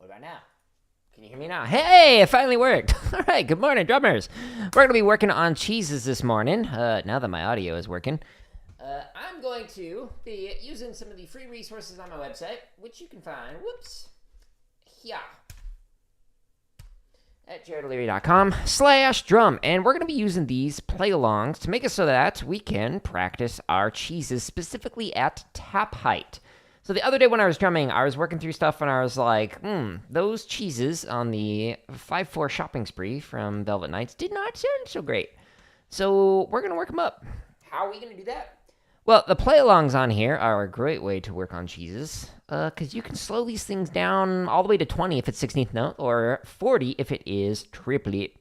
What about now? Can you hear me now? Hey, it finally worked. All right, good morning, drummers. We're going to be working on cheeses this morning, now that my audio is working. I'm going to be using some of the free resources on my website, which you can find, here, at jaredoleary.com/drum. And we're going to be using these play-alongs to make it so that we can practice our cheeses specifically at tap height. So the other day when I was drumming, I was working through stuff and I was like, those cheeses on the 5/4 shopping spree from Velvet Knights did not sound so great. So we're going to work them up. How are we going to do that? Well, the play-alongs on here are a great way to work on cheeses, because you can slow these things down all the way to 20 if it's 16th note, or 40 if it is triplet.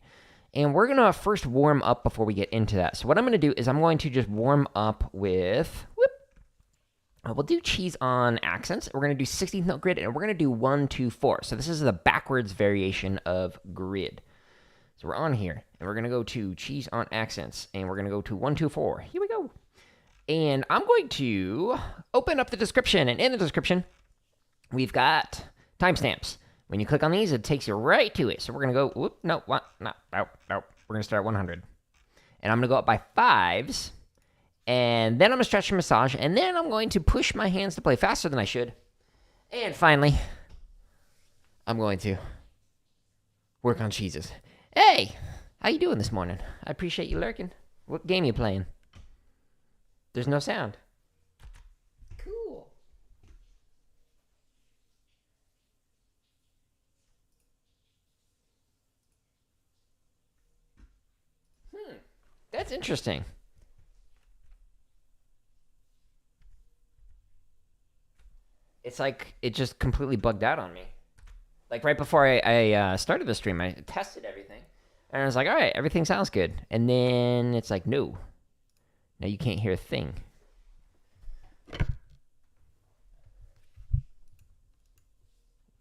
And we're going to first warm up before we get into that. So what I'm going to do is I'm going to just warm up with... we'll do cheese on accents. We're going to do 16th note grid, and we're going to do 1, 2, 4. So this is the backwards variation of grid. So we're on here, and we're going to go to cheese on accents, and we're going to go to 1, 2, 4. Here we go. And I'm going to open up the description, and in the description, we've got timestamps. When you click on these, it takes you right to it. So we're going to go, no. We're going to start at 100. And I'm going to go up by 5s. And then I'm going to stretch and massage, and then I'm going to push my hands to play faster than I should. And finally, I'm going to work on cheeses. Hey, how you doing this morning? I appreciate you lurking. What game you playing? There's no sound. Cool. That's interesting. It's like it just completely bugged out on me. Like right before I started the stream, I tested everything. And I was like, all right, everything sounds good. And then it's like, no. Now you can't hear a thing.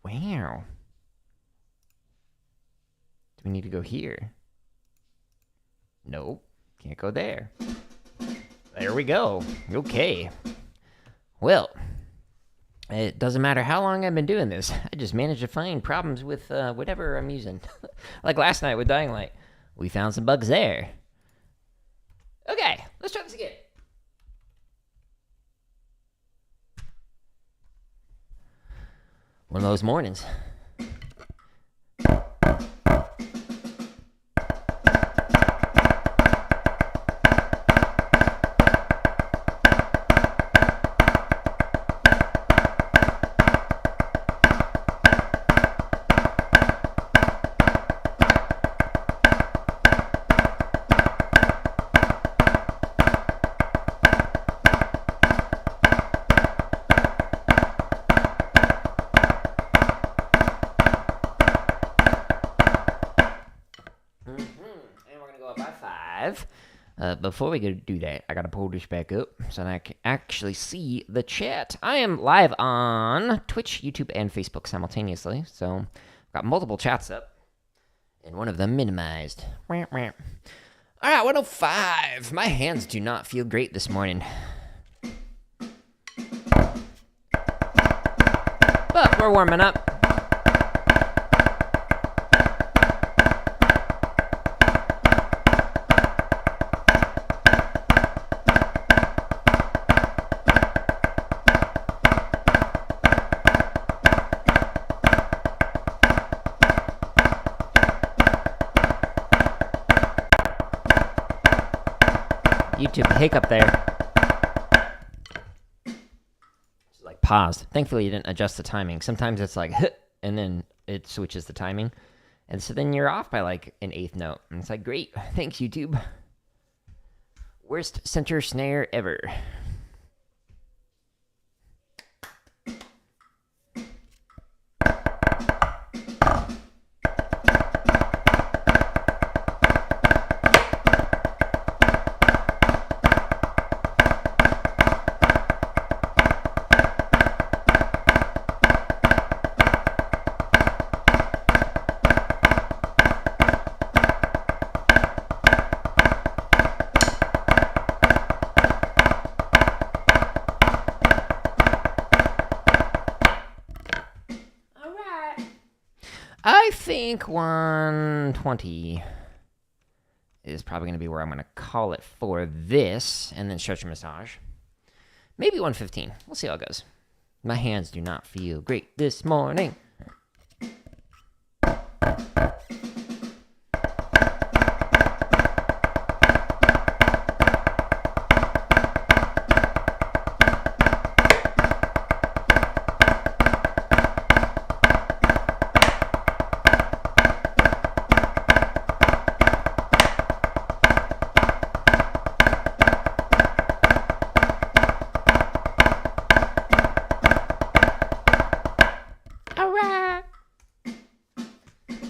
Wow. Do we need to go here? Nope. Can't go there. There we go. Okay. Well... it doesn't matter how long I've been doing this. I just managed to find problems with whatever I'm using. Like last night with Dying Light. We found some bugs there. Okay, let's try this again. One of those mornings. Before we go do that, I gotta pull this back up so that I can actually see the chat. I am live on Twitch, YouTube, and Facebook simultaneously, so I've got multiple chats up, and one of them minimized. All right, 105. My hands do not feel great this morning. But we're warming up. YouTube hiccup there. Just like paused. Thankfully, you didn't adjust the timing. Sometimes it's like, and then it switches the timing. And so then you're off by like an 8th note. And it's like, great. Thanks, YouTube. Worst center snare ever. think 120 is probably going to be where I'm going to call it for this, and then stretch and massage. Maybe 115. We'll see how it goes. My hands do not feel great this morning.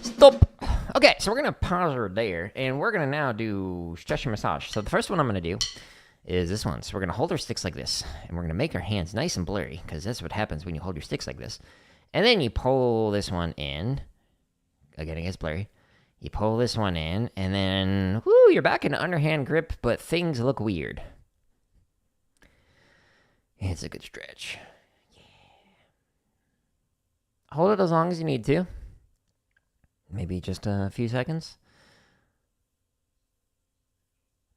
Stop. Okay, so we're going to pause her there, and we're going to now do stretch and massage. So the first one I'm going to do is this one. So we're going to hold our sticks like this, and we're going to make our hands nice and blurry, because that's what happens when you hold your sticks like this. And then you pull this one in. Again, it gets blurry. You pull this one in, and then, whoo, you're back in underhand grip, but things look weird. It's a good stretch. Yeah. Hold it as long as you need to. Maybe just a few seconds.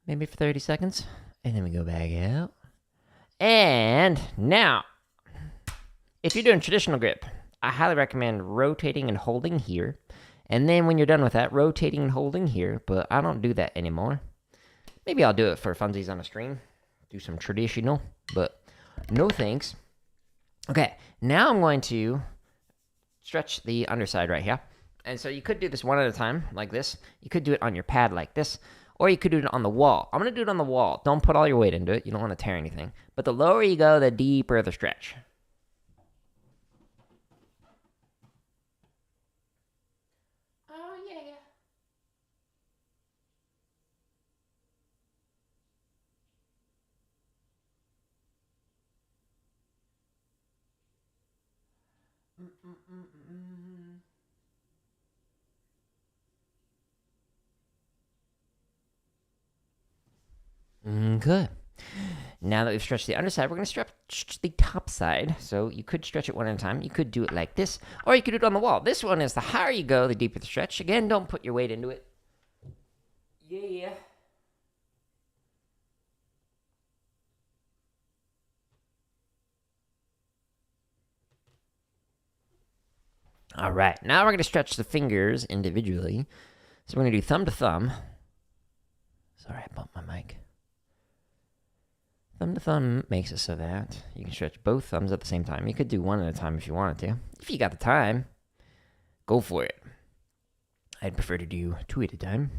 Maybe for 30 seconds. And then we go back out. And now, if you're doing traditional grip, I highly recommend rotating and holding here. And then when you're done with that, rotating and holding here. But I don't do that anymore. Maybe I'll do it for funsies on a stream. Do some traditional. But no thanks. Okay, now I'm going to stretch the underside right here. And so you could do this one at a time, like this. You could do it on your pad like this. Or you could do it on the wall. I'm going to do it on the wall. Don't put all your weight into it. You don't want to tear anything. But the lower you go, the deeper the stretch. Oh, yeah. Good. Now that we've stretched the underside, we're going to stretch the top side. So you could stretch it one at a time. You could do it like this, or you could do it on the wall. This one is the higher you go, the deeper the stretch. Again, don't put your weight into it. Yeah. All right. Now we're going to stretch the fingers individually. So we're going to do thumb to thumb. Sorry, I bumped my mic. Thumb to thumb makes it so that you can stretch both thumbs at the same time. You could do one at a time if you wanted to. If you got the time, go for it. I'd prefer to do two at a time.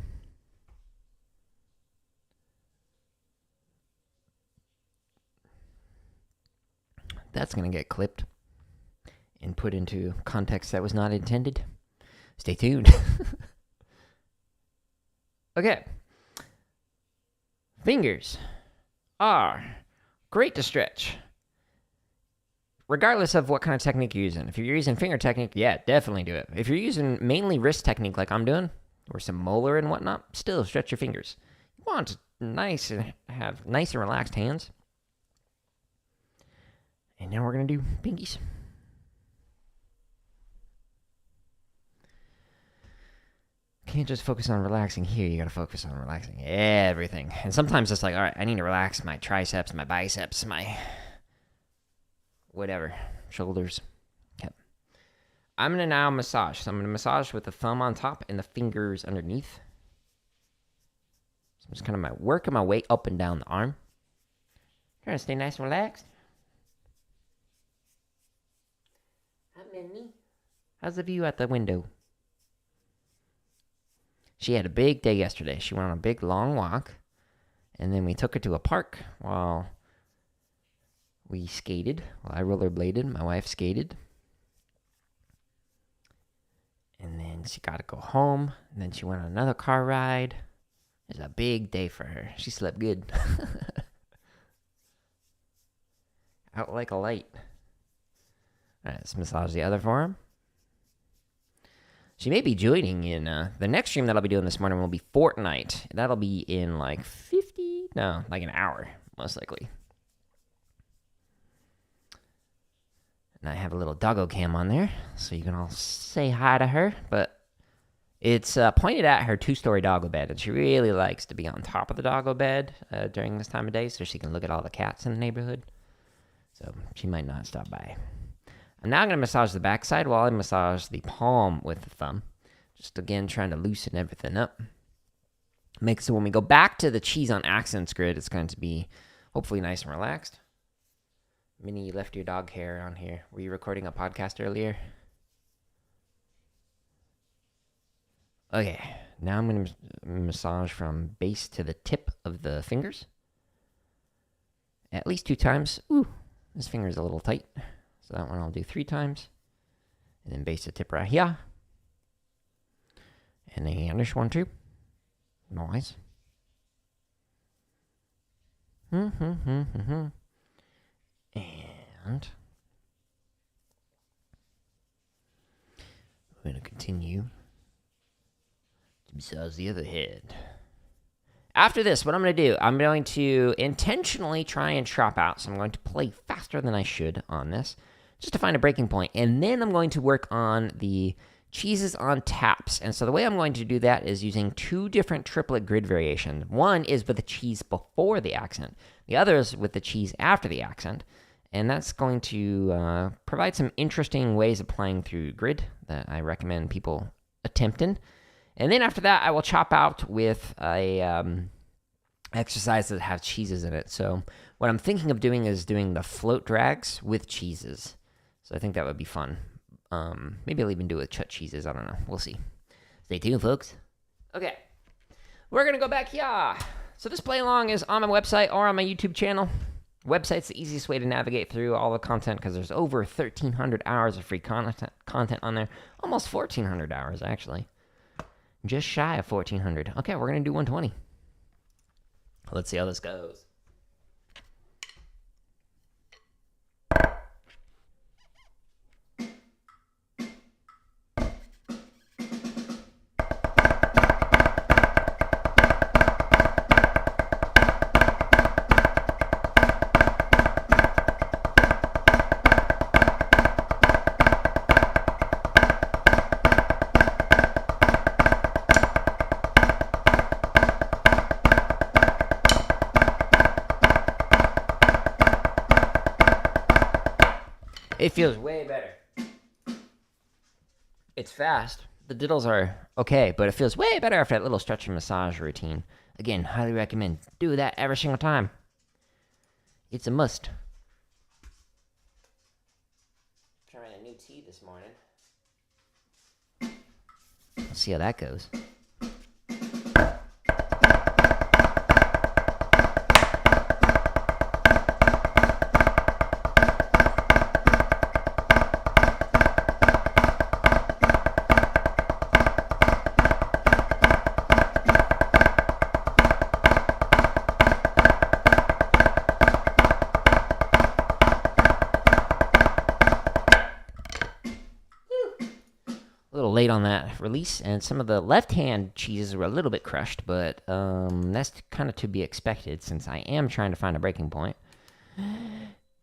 That's going to get clipped and put into context that was not intended. Stay tuned. Okay. Fingers are great to stretch, regardless of what kind of technique you're using. If you're using finger technique, yeah, definitely do it. If you're using mainly wrist technique like I'm doing, or some molar and whatnot, still stretch your fingers. You want nice and have nice and relaxed hands. And now we're going to do pinkies. Can't just focus on relaxing here. You got to focus on relaxing everything. And sometimes it's like, all right, I need to relax my triceps, my biceps, my whatever, shoulders. Okay. I'm going to now massage. So I'm going to massage with the thumb on top and the fingers underneath. So I'm just kind of working my way up and down the arm. Trying to stay nice and relaxed. Hi, Minnie. How's the view out the window? She had a big day yesterday. She went on a big, long walk. And then we took her to a park while we skated. Well, I rollerbladed. My wife skated. And then she got to go home. And then she went on another car ride. It was a big day for her. She slept good. Out like a light. All right, let's massage the other forearm. She may be joining in, the next stream that I'll be doing this morning will be Fortnite. That'll be in like like an hour, most likely. And I have a little doggo cam on there, so you can all say hi to her. But It's pointed at her 2-story doggo bed, and she really likes to be on top of the doggo bed during this time of day so she can look at all the cats in the neighborhood. So she might not stop by. I'm now going to massage the backside while I massage the palm with the thumb. Just again, trying to loosen everything up. Make so when we go back to the cheese on accents grid, it's going to be hopefully nice and relaxed. Minnie, you left your dog hair on here. Were you recording a podcast earlier? Okay, now I'm going to massage from base to the tip of the fingers. At least 2 times. Ooh, this finger is a little tight. So that one I'll do 3 times. And then base to tip right here. And then this one too. Nice. And we're going to continue to massage the other head. After this, what I'm going to do, I'm going to intentionally try and chop out. So I'm going to play faster than I should on this, just to find a breaking point. And then I'm going to work on the cheeses on taps. And so the way I'm going to do that is using 2 different triplet grid variations. One is with the cheese before the accent. The other is with the cheese after the accent. And that's going to provide some interesting ways of playing through grid that I recommend people attempting. And then after that, I will chop out with a exercise that has cheeses in it. So what I'm thinking of doing is doing the float drags with cheeses. So I think that would be fun. Maybe I'll even do it with chutichuhs. I don't know. We'll see. Stay tuned, folks. Okay. We're going to go back here. So this play along is on my website or on my YouTube channel. Website's the easiest way to navigate through all the content because there's over 1,300 hours of free content on there. Almost 1,400 hours, actually. Just shy of 1,400. Okay, we're going to do 120. Let's see how this goes. It feels way better. It's fast. The diddles are okay, but it feels way better after that little stretch and massage routine. Again, highly recommend. Do that every single time. It's a must. Trying a new tea this morning. Let's see how that goes. Late on that release, and some of the left-hand cheeses were a little bit crushed, but that's kind of to be expected since I am trying to find a breaking point.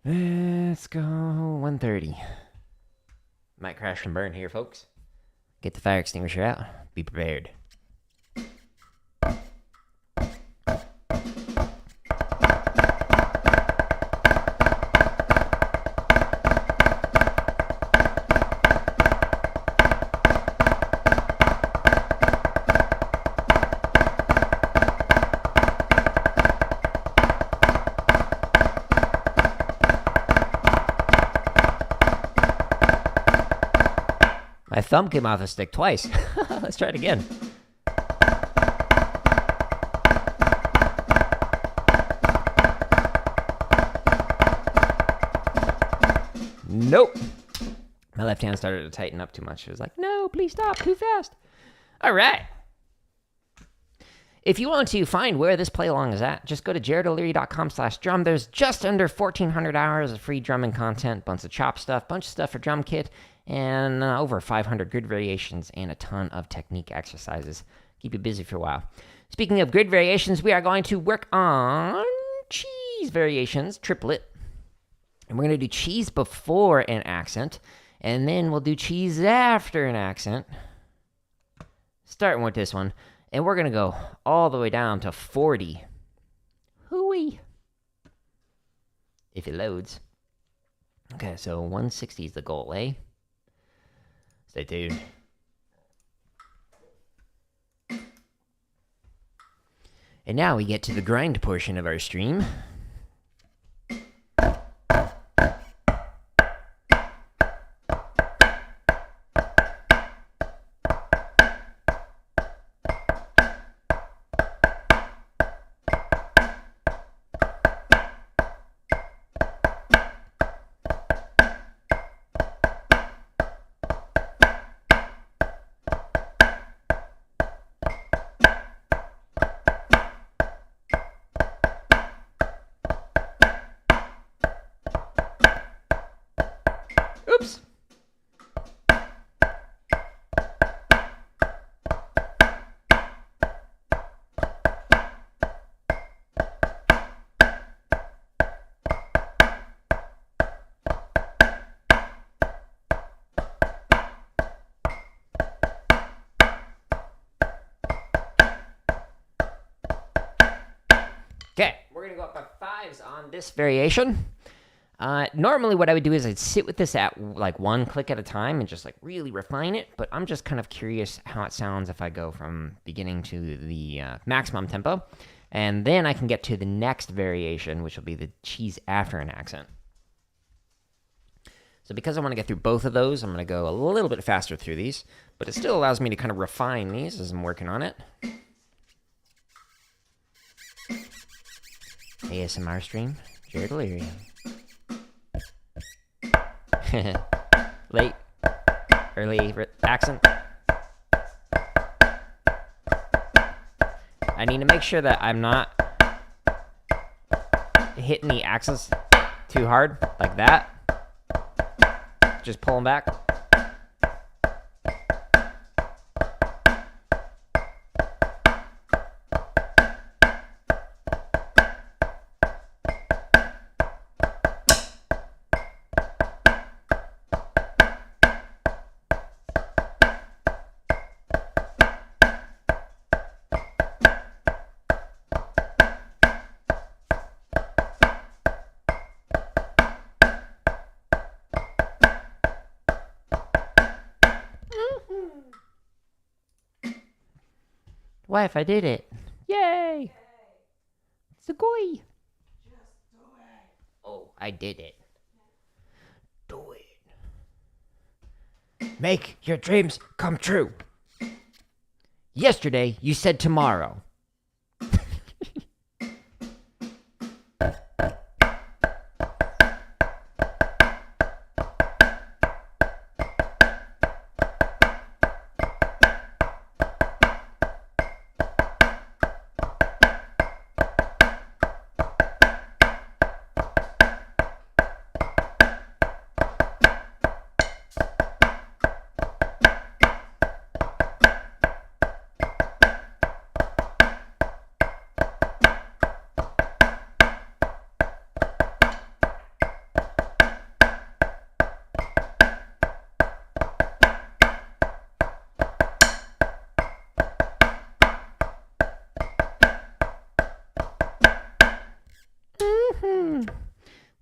Let's go 130. Might crash and burn here, folks. Get the fire extinguisher out. Be prepared. My thumb came off the stick twice. Let's try it again. Nope. My left hand started to tighten up too much. It was like, no, please stop, too fast. All right. If you want to find where this play along is at, just go to jaredoleary.com/drum. There's just under 1,400 hours of free drumming content, bunch of chop stuff, bunch of stuff for drum kit, and over 500 grid variations and a ton of technique exercises. Keep you busy for a while. Speaking of grid variations, we are going to work on cheese variations, triplet. And we're going to do cheese before an accent, and then we'll do cheese after an accent. starting with this one, and we're going to go all the way down to 40. Hooey. If it loads. Okay, so 160 is the goal, eh? Stay tuned. And now we get to the grind portion of our stream. Oops. Okay, we're going to go up by 5s on this variation. Normally what I would do is I'd sit with this at like one click at a time and just like really refine it, but I'm just kind of curious how it sounds if I go from beginning to the maximum tempo, and then I can get to the next variation, which will be the cheese after an accent. So because I want to get through both of those, I'm going to go a little bit faster through these, but it still allows me to kind of refine these as I'm working on it. ASMR stream, Jared Delirium. Late, early accent. I need to make sure that I'm not hitting the accents too hard, like that. Just pulling back. Wife, I did it. Yay! Sugoi! Just do it. Oh, I did it. Do it. Make your dreams come true. Yesterday, you said tomorrow.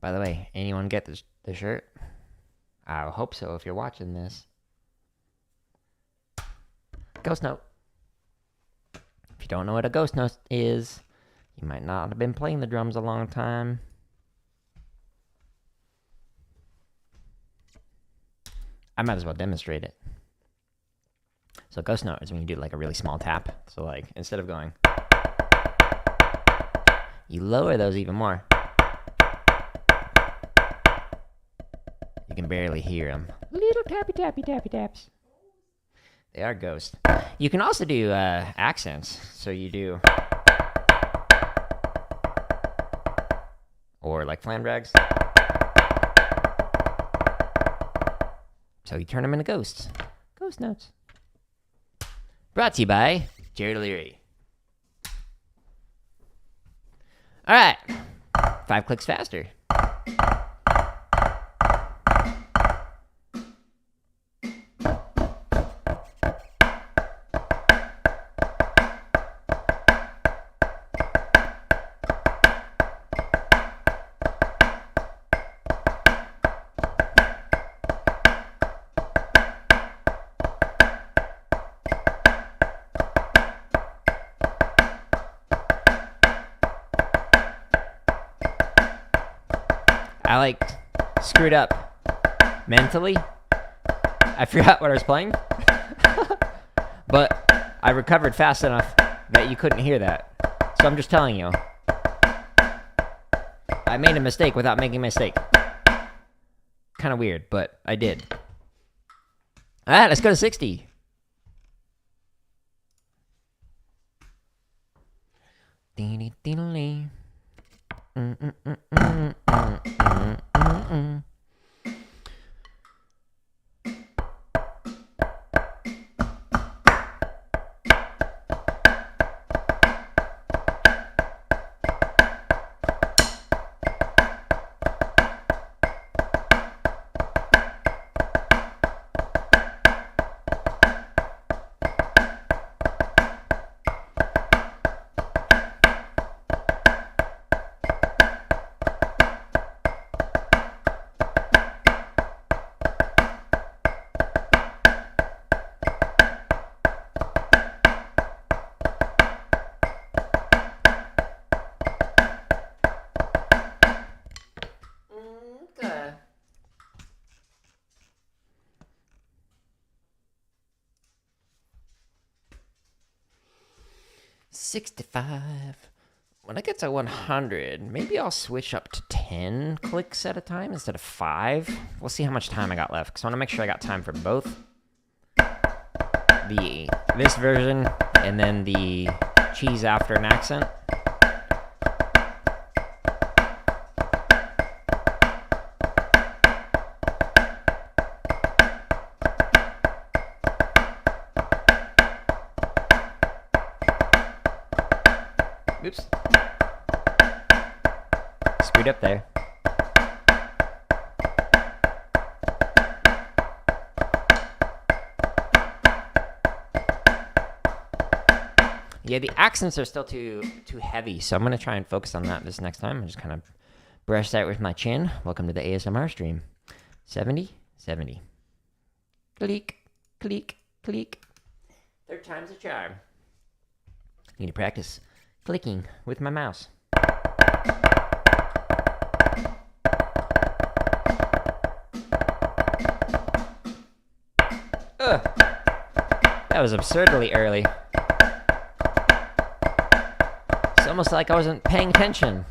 By the way, anyone get the shirt? I hope so if you're watching this. Ghost note. If you don't know what a ghost note is, you might not have been playing the drums a long time. I might as well demonstrate it. So ghost note is when you do like a really small tap. So like, instead of going, you lower those even more. You can barely hear them. Little tappy tappy tappy taps. They are ghost. You can also do accents. So you do, or like flam drags. So you turn them into ghosts. Ghost notes. Brought to you by Jared O'Leary. All right, 5 clicks faster. I like screwed up mentally. I forgot what I was playing. But I recovered fast enough that you couldn't hear that. So I'm just telling you. I made a mistake without making a mistake. Kind of weird, but I did. Alright, let's go to 60. Okay. 65. When I get to 100, maybe I'll switch up to 10 clicks at a time instead of 5. We'll see how much time I got left, because I want to make sure I got time for both. This version, and then the cheese after an accent. Oops. Screwed up there. Yeah, the accents are still too heavy, so I'm going to try and focus on that this next time. I just kind of brush that with my chin. Welcome to the ASMR stream. 70, 70. Click, click, click. Third time's a charm. Need to practice clicking with my mouse. Ugh. That was absurdly early. It's almost like I wasn't paying attention.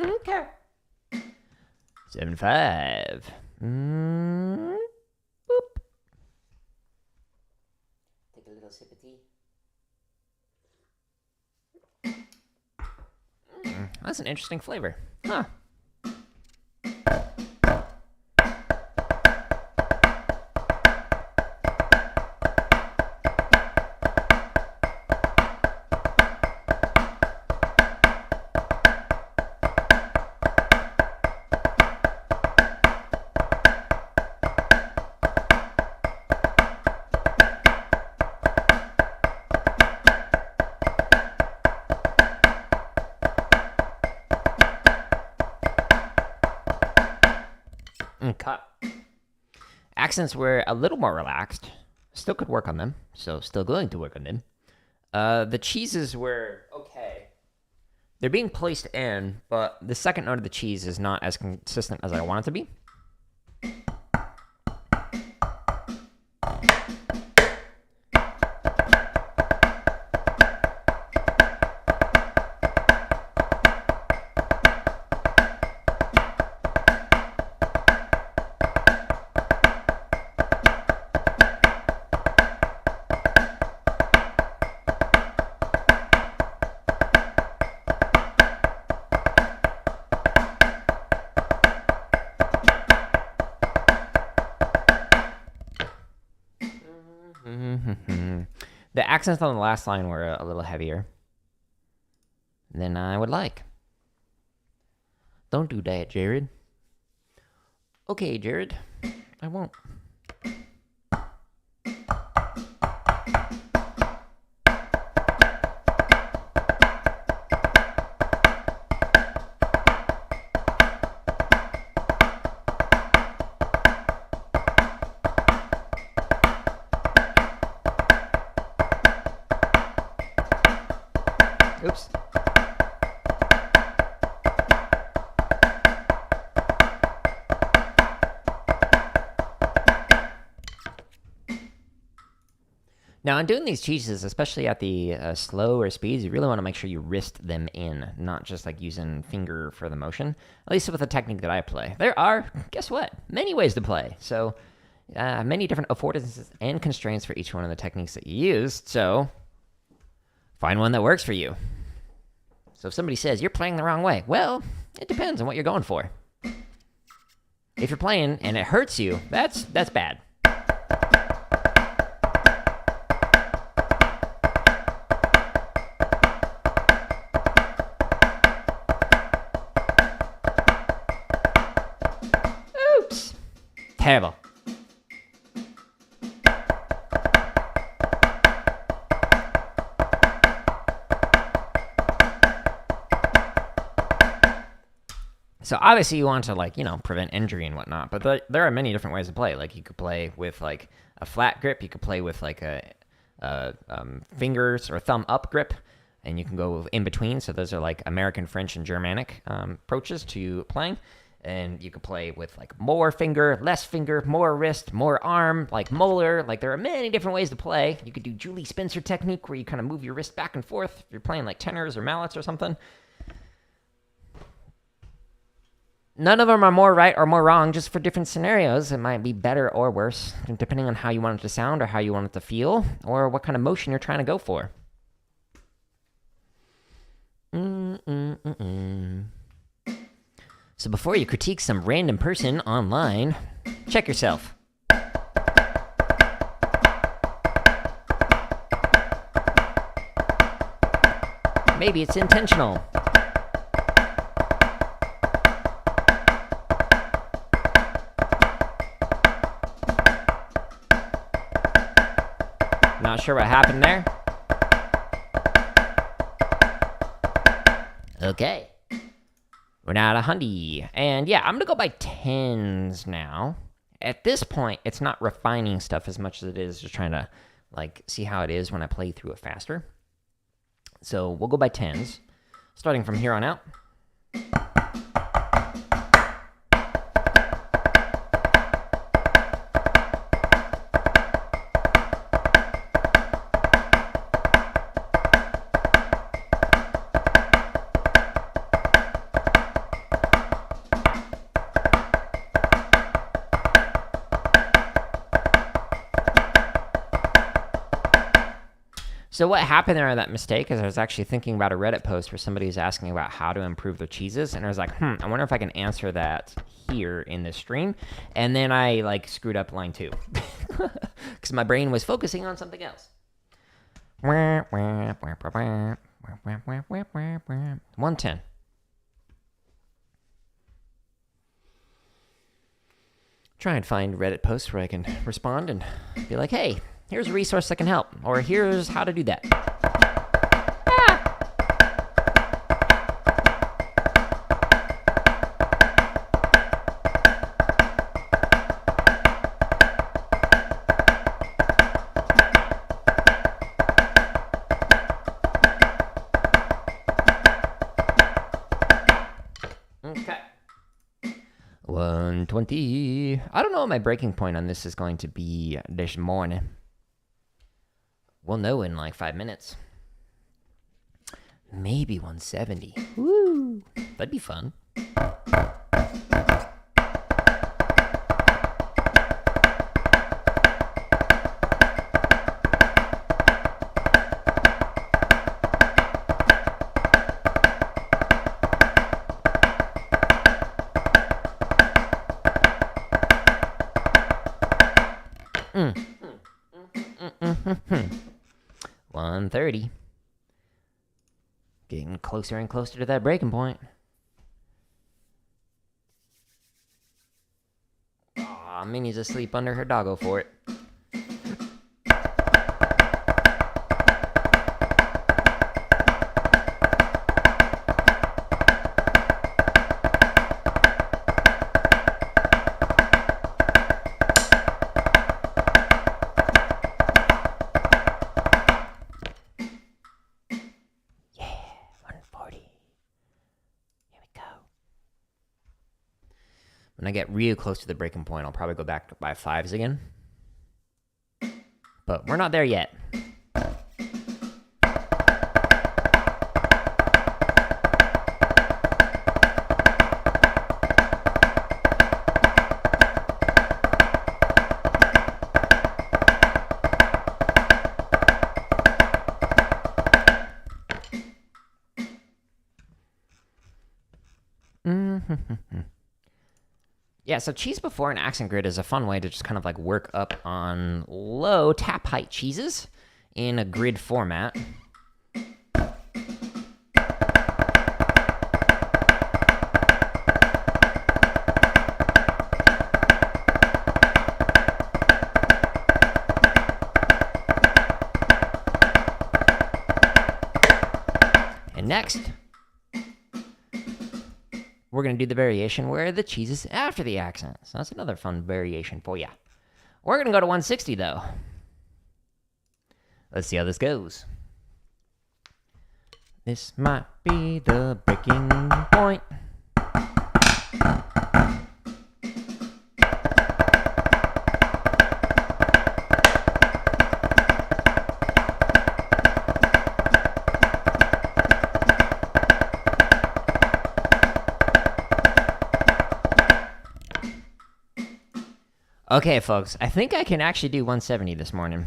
Okay. 75. Boop. Take a little sip of tea. That's an interesting flavor. Huh. Cut. Accents were a little more relaxed. Still could work on them, so still going to work on them. The cheeses were okay. They're being placed in, but the second note of the cheese is not as consistent as I want it to be. The accents on the last line were a little heavier than I would like. Don't do that, Jared. Okay, Jared. I won't. Now, in doing these cheeses, especially at the slower speeds, you really want to make sure you wrist them in, not just like using finger for the motion, at least with the technique that I play. There are, guess what, many ways to play. So, many different affordances and constraints for each one of the techniques that you use. So, find one that works for you. So if somebody says, you're playing the wrong way, well, it depends on what you're going for. If you're playing and it hurts you, that's bad. Oops. Terrible. So obviously you want to, like, you know, prevent injury and whatnot, but there are many different ways to play. Like, you could play with like a flat grip, you could play with like a fingers or thumb up grip, and you can go in between. So those are like American, French, and Germanic approaches to playing. And you could play with like more finger, less finger, more wrist, more arm, like molar. Like, there are many different ways to play. You could do Julie Spencer technique, where you kind of move your wrist back and forth if you're playing like tenors or mallets or something. None of them are more right or more wrong, just for different scenarios. It might be better or worse, depending on how you want it to sound or how you want it to feel, or what kind of motion you're trying to go for. So before you critique some random person online, check yourself. Maybe it's intentional. Not sure what happened there. Okay. We're now at 100. And yeah, I'm going to go by tens now. At this point, it's not refining stuff as much as it is just trying to, like, see how it is when I play through it faster. So we'll go by tens, starting from here on out. So what happened there on that mistake is I was actually thinking about a Reddit post where somebody was asking about how to improve their cheeses, and I was like, I wonder if I can answer that here in this stream. And then I, like, screwed up line 2 because my brain was focusing on something else. 110. Try and find Reddit posts where I can respond and be like, hey, here's a resource that can help, or here's how to do that. Okay. 120. I don't know what my breaking point on this is going to be this morning. We'll know in like 5 minutes. Maybe 170. Woo! That'd be fun. Mm. 130. Getting closer and closer to that breaking point. Aw, Minnie's asleep under her doggo fort. When I get real close to the breaking point, I'll probably go back by 5s again. but we're not there yet. Yeah, so cheese before an accent grid is a fun way to just kind of like work up on low tap height cheeses in a grid format. And next, we're going to do the variation where the cheese is after the accent. So that's another fun variation for you. We're going to go to 160, though. Let's see how this goes. This might be the breaking point. Okay, folks, I think I can actually do 170 this morning.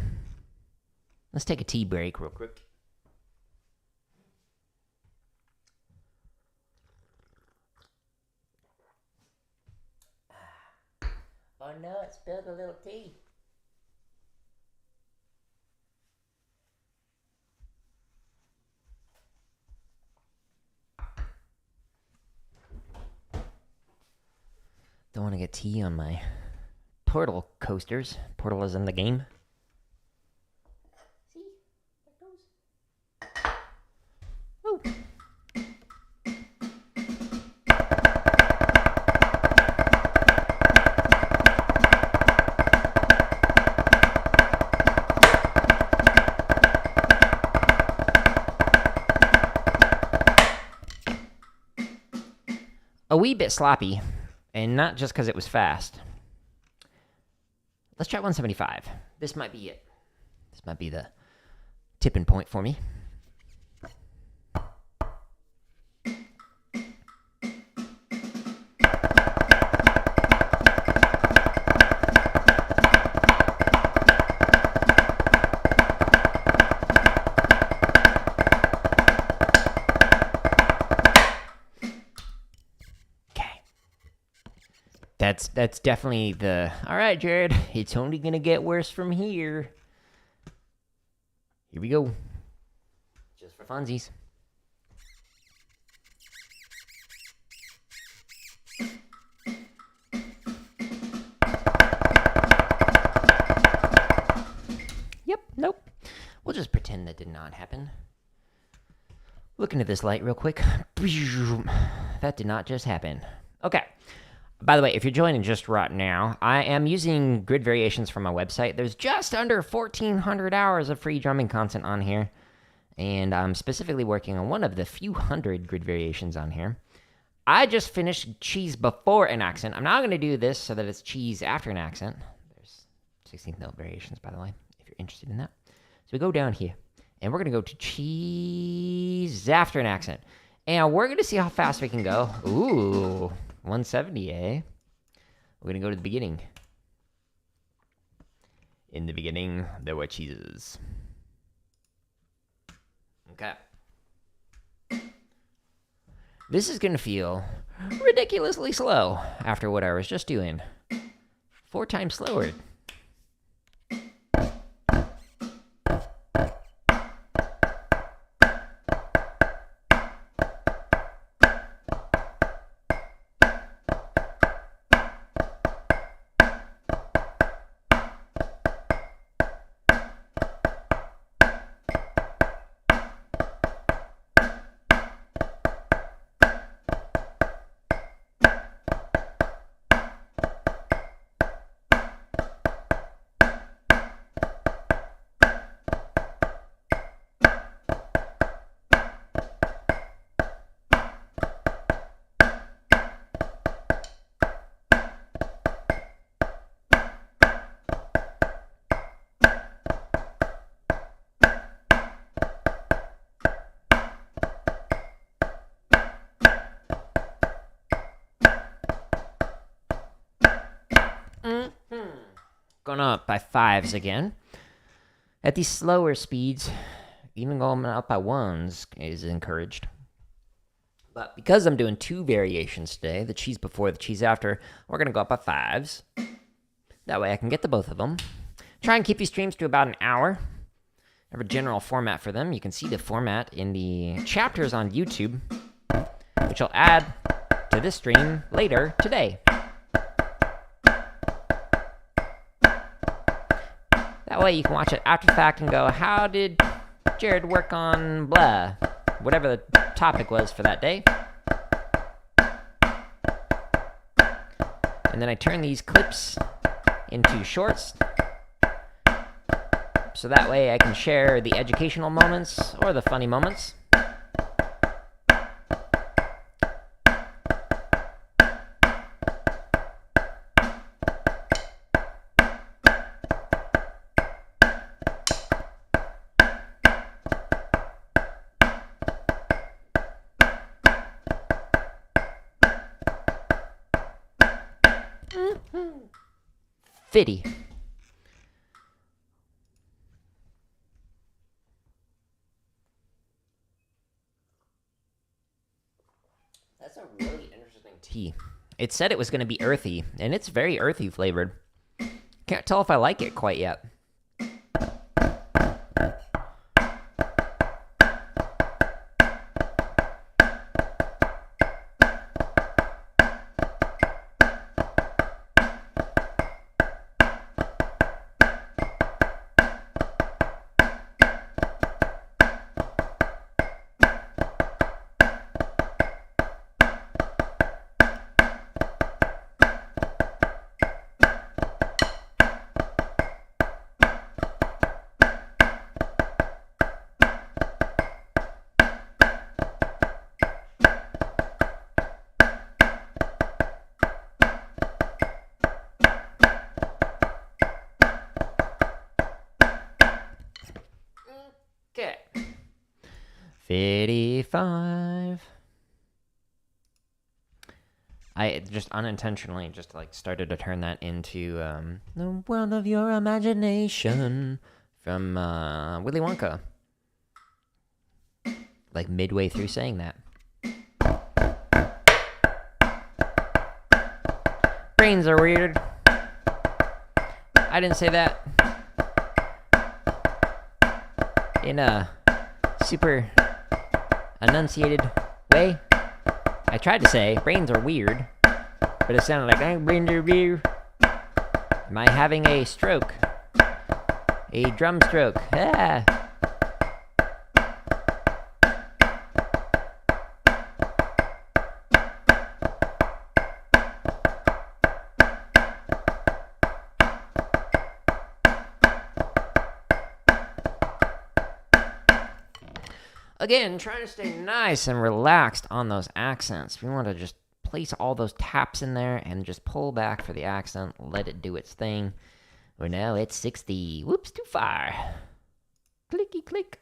Let's take a tea break real quick. Oh no, it spilled a little tea. Don't want to get tea on my portal coasters. Portal is in the game. See? There goes. Woo. A wee bit sloppy, and not just because it was fast. Let's try 175. This might be it. This might be the tipping point for me. That's definitely the... All right, Jared, it's only going to get worse from here. Here we go. Just for funsies. Yep, nope. We'll just pretend that did not happen. Looking at this light real quick. That did not just happen. Okay. By the way, if you're joining just right now, I am using grid variations from my website. There's just under 1,400 hours of free drumming content on here, and I'm specifically working on one of the few hundred grid variations on here. I just finished cheese before an accent. I'm now going to do this so that it's cheese after an accent. There's 16th note variations, by the way, if you're interested in that. So we go down here, and we're going to go to cheese after an accent. And we're going to see how fast we can go. Ooh, 170, eh? We're going to go to the beginning. In the beginning, there were cheeses. Okay. This is going to feel ridiculously slow after what I was just doing. 4 times slower. going up by 5s again. At these slower speeds, even going up by 1s is encouraged. But because I'm doing 2 variations today, the cheese before, the cheese after, we're going to go up by 5s. That way I can get to both of them. Try and keep these streams to about an hour. I have a general format for them. You can see the format in the chapters on YouTube, which I'll add to this stream later today. That way you can watch it after the fact and go, how did Jared work on blah? Whatever the topic was for that day. And then I turn these clips into shorts, so that way I can share the educational moments or the funny moments. Fitty. That's a really interesting tea. It said it was going to be earthy, and it's very earthy flavored. Can't tell if I like it quite yet. Okay. 55. I just unintentionally just like started to turn that into the world of your imagination from Willy Wonka. Like midway through saying that. Brains are weird. I didn't say that in a super enunciated way. I tried to say brains are weird, but it sounded like brains are weird. Am I having a stroke? A drum stroke. Ah. Again, trying to stay nice and relaxed on those accents. We want to just place all those taps in there and just pull back for the accent, let it do its thing. We're now at 60. Whoops, too far. Clicky click.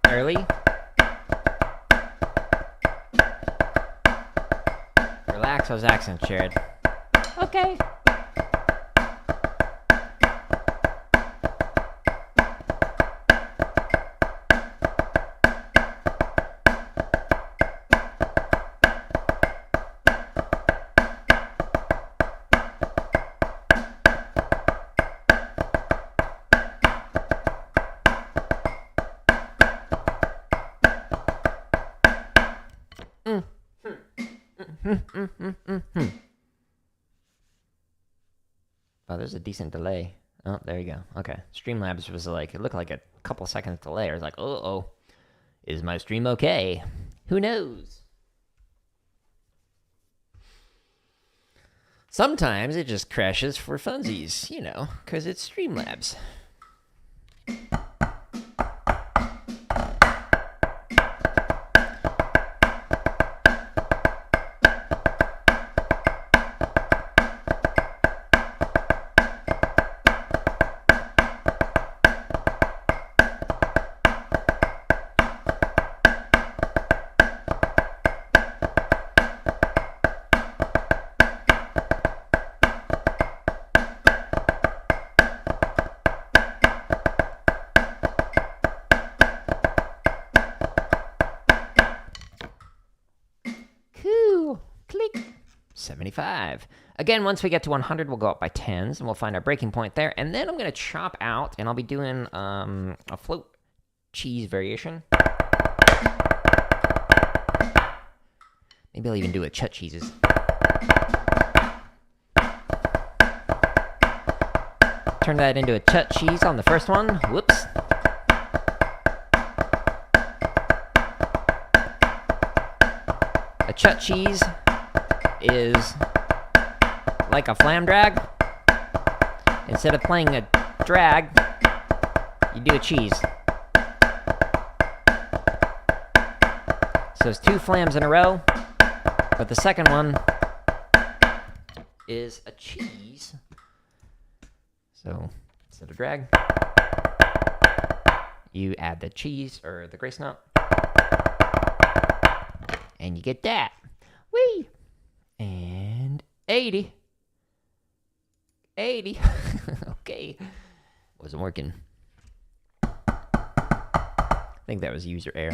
Early. Relax those accents, Jared. Okay. Oh, there's a decent delay. Oh, there you go. Okay. Streamlabs was like, it looked like a couple seconds delay. I was like, uh-oh. Is my stream okay? Who knows? Sometimes it just crashes for funsies, you know, because it's Streamlabs. Cool. Click. 75. Again, once we get to 100, we'll go up by 10s, and we'll find our breaking point there. And then I'm going to chop out, and I'll be doing a float cheese variation. Maybe I'll even do a chutichuhs. Turn that into a chutichuhs on the first one. Whoops. A chutichuhs is like a flam drag. Instead of playing a drag, you do a cheese. So it's 2 flams in a row, but the second one is a cheese. So instead of drag, you add the cheese or the grace nut, and you get that. Whee! And 80. 80. Okay. Wasn't working. I think that was user error.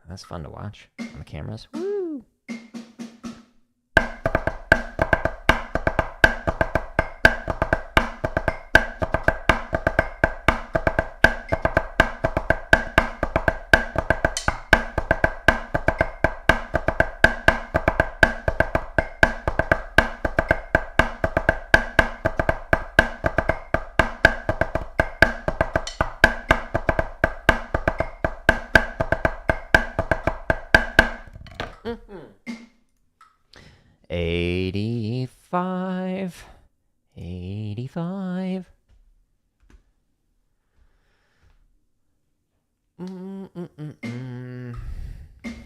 That's fun to watch on the cameras. Woo! Mm-hmm. 85. 85.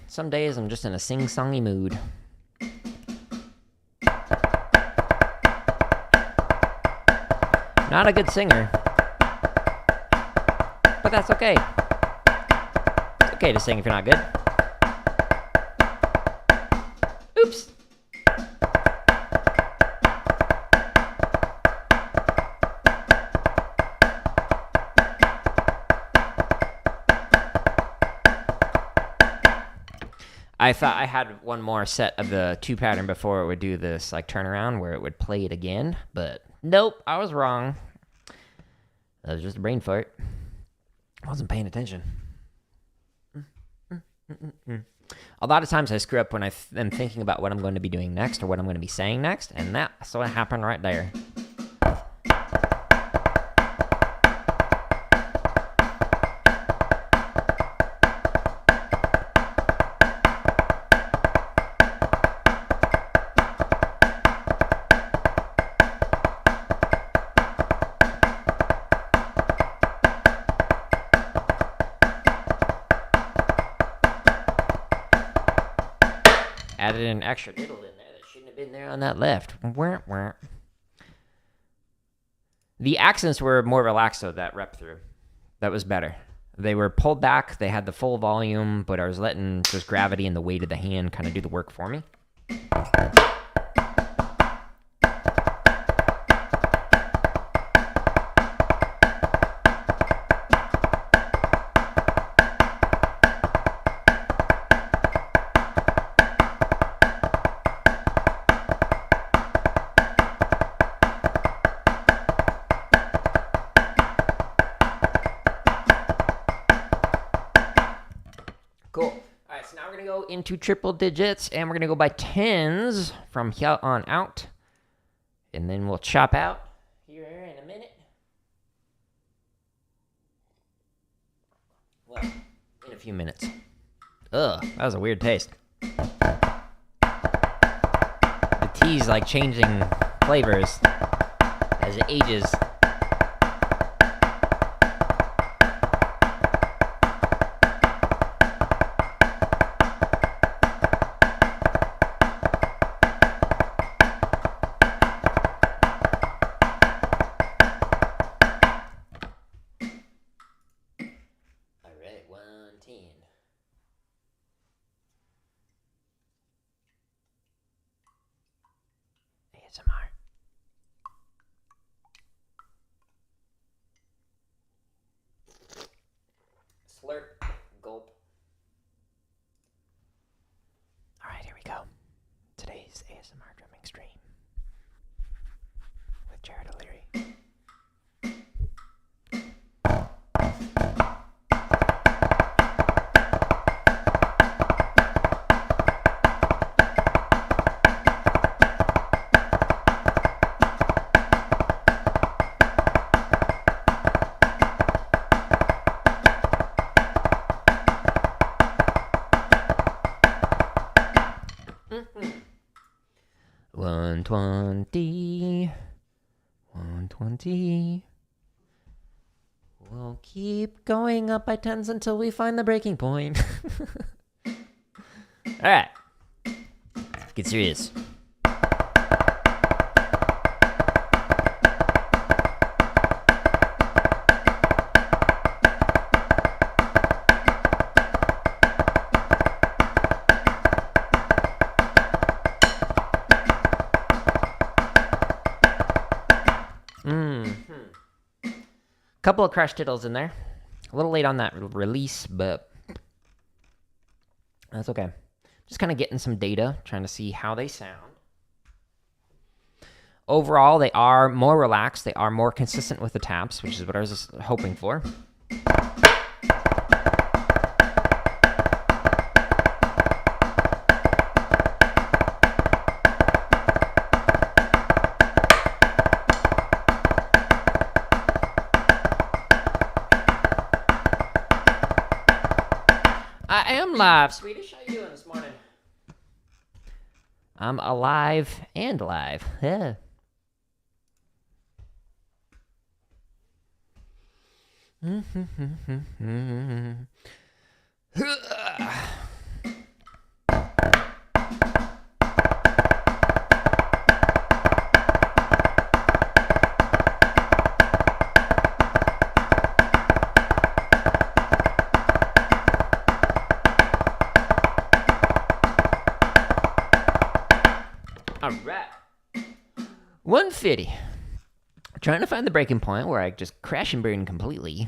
Some days I'm just in a sing-songy mood. Not a good singer. But that's okay. It's okay to sing if you're not good. Oops. I thought I had one more set of the 2 pattern before it would do this like turnaround where it would play it again, but nope, I was wrong. That was just a brain fart. I wasn't paying attention. A lot of times I screw up when I am thinking about what I'm going to be doing next or what I'm going to be saying next, and that's what happened right there. Added an extra diddle in there that shouldn't have been there on that left. The accents were more relaxed though, that rep through. That was better. They were pulled back, they had the full volume, but I was letting just gravity and the weight of the hand kind of do the work for me. Cool. All right, so now we're going to go into triple digits, and we're going to go by tens from here on out. And then we'll chop out here in a minute. Well, in a few minutes. Ugh, that was a weird taste. The tea's like changing flavors as it ages. ASMR. Slurp, gulp. All right, here we go. Today's ASMR drumming stream with Jared O'Leary. Mm-hmm. 120. 120. We'll keep going up by tens until we find the breaking point. Alright. Get serious. Couple of crash tittles in there. A little late on that release, but that's okay. Just kind of getting some data, trying to see how they sound. Overall, they are more relaxed. They are more consistent with the taps, which is what I was hoping for. I am live, Swedish. How you doing this morning? I'm alive and live. Yeah. All right. 150. Trying to find the breaking point where I just crash and burn completely.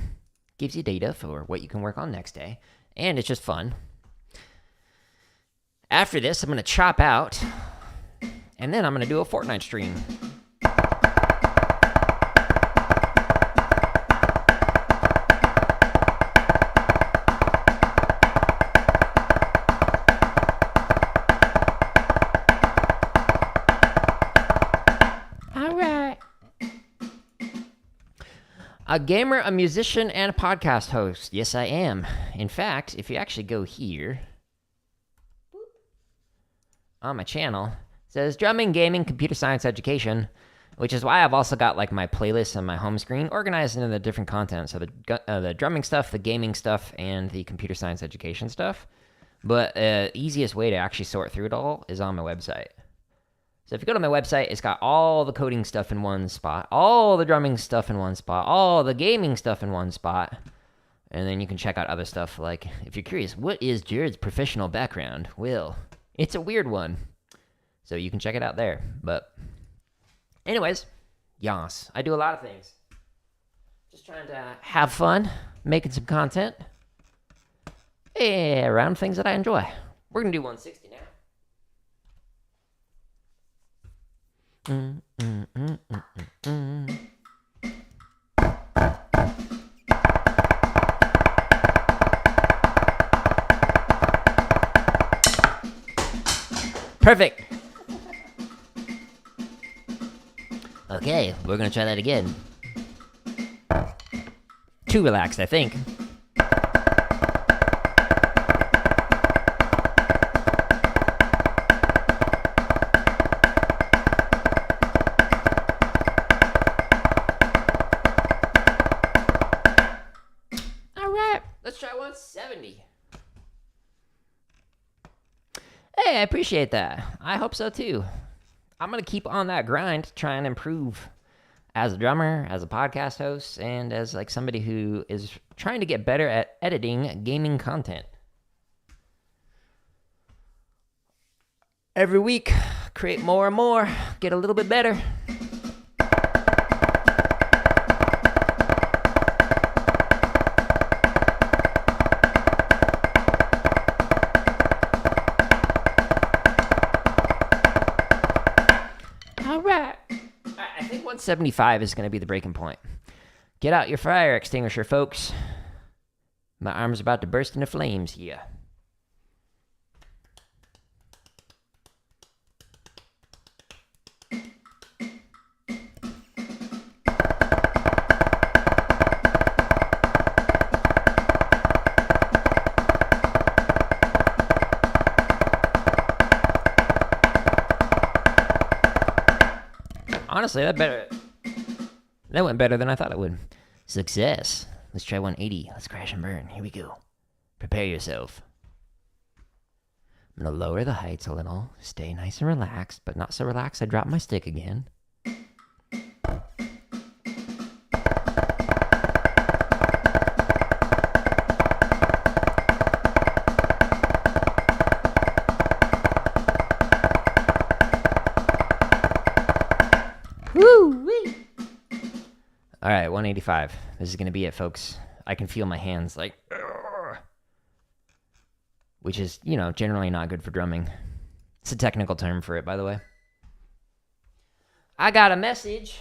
Gives you data for what you can work on next day. And it's just fun. After this, I'm going to chop out. And then I'm going to do a Fortnite stream. A gamer, a musician, and a podcast host. Yes, I am. In fact, if you actually go here on my channel, it says drumming, gaming, computer science, education, which is why I've also got like my playlists on my home screen organized into the different content. So the drumming stuff, the gaming stuff, and the computer science education stuff. But the easiest way to actually sort through it all is on my website. So if you go to my website, it's got all the coding stuff in one spot, all the drumming stuff in one spot, all the gaming stuff in one spot. And then you can check out other stuff like, if you're curious, what is Jared's professional background? Well, it's a weird one. So you can check it out there. But anyways, yas, I do a lot of things. Just trying to have fun, making some content. Around things that I enjoy. We're going to do 160 now. Perfect. Okay, we're gonna try that again. Too relaxed, I think. Let's try 170. Hey, I appreciate that. I hope so too. I'm going to keep on that grind to try and improve as a drummer, as a podcast host, and as like somebody who is trying to get better at editing gaming content. Every week, create more and more, get a little bit better. I think 175 is going to be the breaking point. Get out your fire extinguisher, folks. My arm's about to burst into flames here. Honestly, that went better than I thought it would. Success. Let's try 180. Let's crash and burn. Here we go. Prepare yourself. I'm going to lower the heights a little. Stay nice and relaxed, but not so relaxed I drop my stick again. Woo-wee! All right, 185. This is going to be it, folks. I can feel my hands like... which is, you know, generally not good for drumming. It's a technical term for it, by the way. I got a message.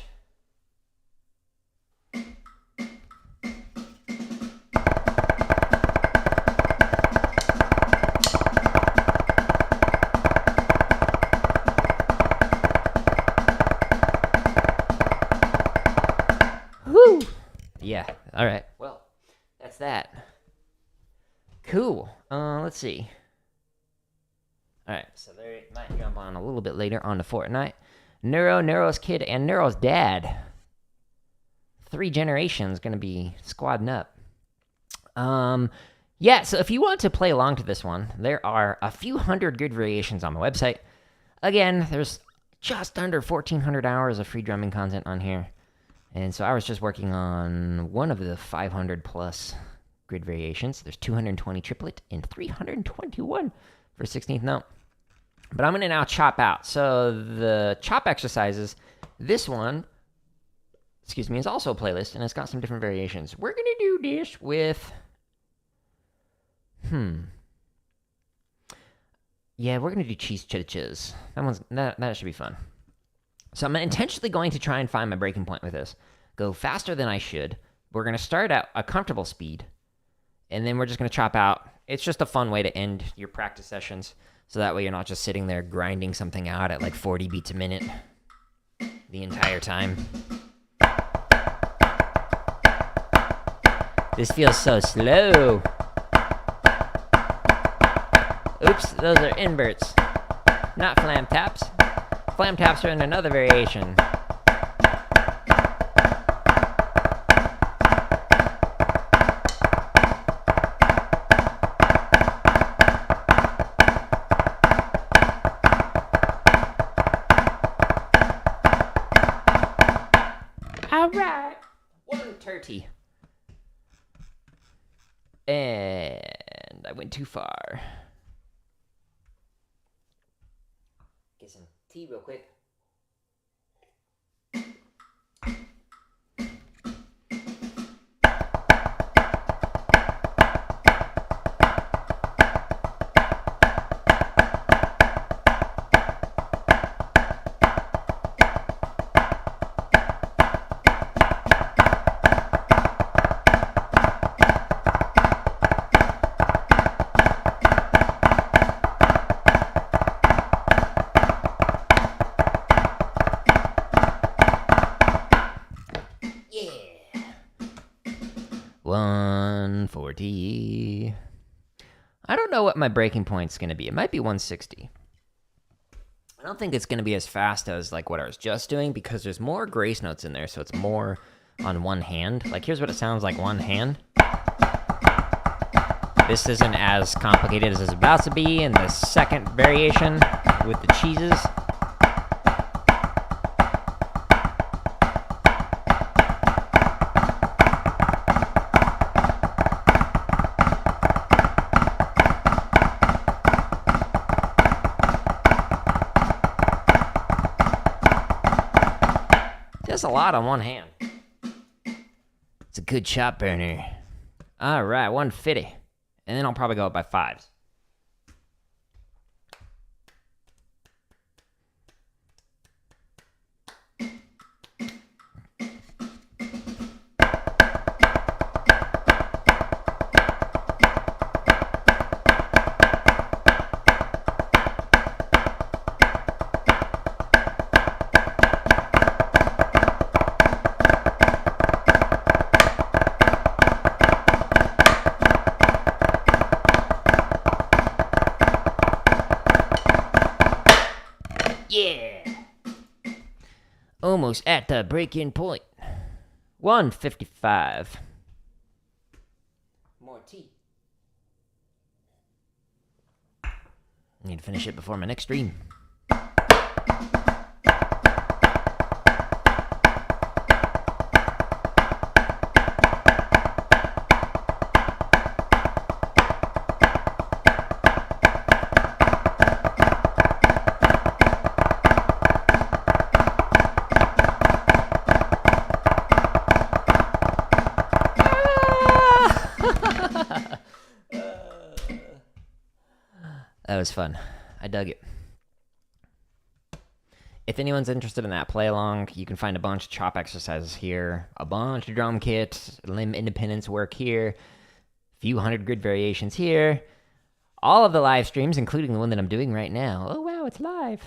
Woo! Yeah, all right. Well, that's that. Cool. Let's see. All right, so they might jump on a little bit later on to Fortnite. Neuro's kid, and Neuro's dad. 3 generations going to be squadding up. Yeah, so if you want to play along to this one, there are a few hundred grid variations on my website. Again, there's just under 1,400 hours of free drumming content on here. And so I was just working on one of the 500 plus grid variations. There's 220 triplet and 321 for 16th note. But I'm going to now chop out. So the chop exercises, this one, is also a playlist, and it's got some different variations. We're going to do this with, yeah, we're going to do chutichuhs. That should be fun. So I'm intentionally going to try and find my breaking point with this. Go faster than I should. We're going to start at a comfortable speed, and then we're just going to chop out. It's just a fun way to end your practice sessions, so that way you're not just sitting there grinding something out at like 40 beats a minute the entire time. This feels so slow. Oops, those are inverts, not flam taps. Flam taps are in another variation. Alright. 130. And I went too far. Get some tea real quick. 130. I don't know what my breaking point's going to be. It might be 160. I don't think it's going to be as fast as like what I was just doing because there's more grace notes in there, so it's more on one hand. Like here's what it sounds like one hand. This isn't as complicated as it's about to be in the second variation with the cheeses. That's a lot on one hand. It's a good chop burner. All right, 150. And then I'll probably go up by 5s. Yeah! Almost at the break-in point. 155. More tea. Need to finish it before my next stream. That was fun. I dug it. If anyone's interested in that play along, you can find a bunch of chop exercises here, a bunch of drum kits, limb independence work here, a few hundred grid variations here, all of the live streams, including the one that I'm doing right now. Oh wow, it's live.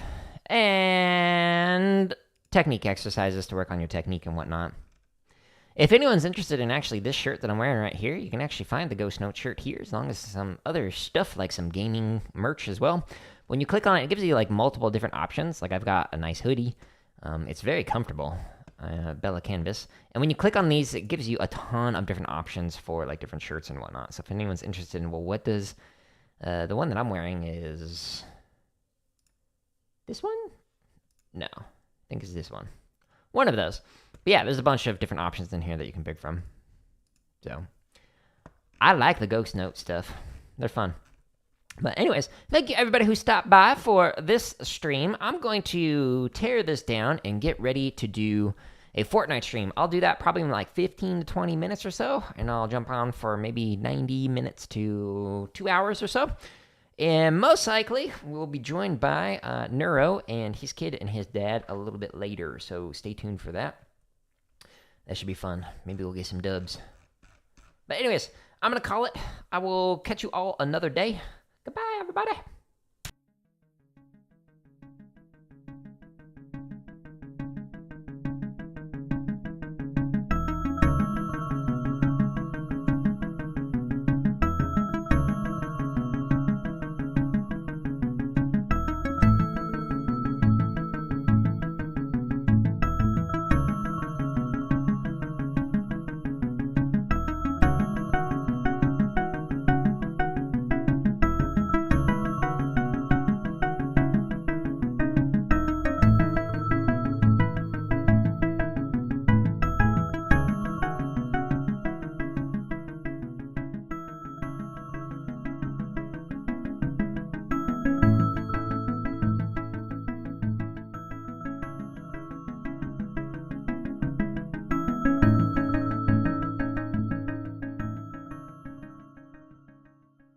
And technique exercises to work on your technique and whatnot. If anyone's interested in actually this shirt that I'm wearing right here, you can actually find the Ghost Note shirt here, as long as some other stuff, like some gaming merch as well. When you click on it, it gives you like multiple different options. Like I've got a nice hoodie. It's very comfortable, Bella Canvas. And when you click on these, it gives you a ton of different options for like different shirts and whatnot. So if anyone's interested in, well, what does, the one that I'm wearing is this one? No, I think it's this one. One of those. But yeah, there's a bunch of different options in here that you can pick from. So, I like the Ghost Note stuff. They're fun. But anyways, thank you everybody who stopped by for this stream. I'm going to tear this down and get ready to do a Fortnite stream. I'll do that probably in like 15 to 20 minutes or so. And I'll jump on for maybe 90 minutes to 2 hours or so. And most likely, we'll be joined by Neuro and his kid and his dad a little bit later. So stay tuned for that. That should be fun. Maybe we'll get some dubs. But anyways, I'm going to call it. I will catch you all another day. Goodbye, everybody.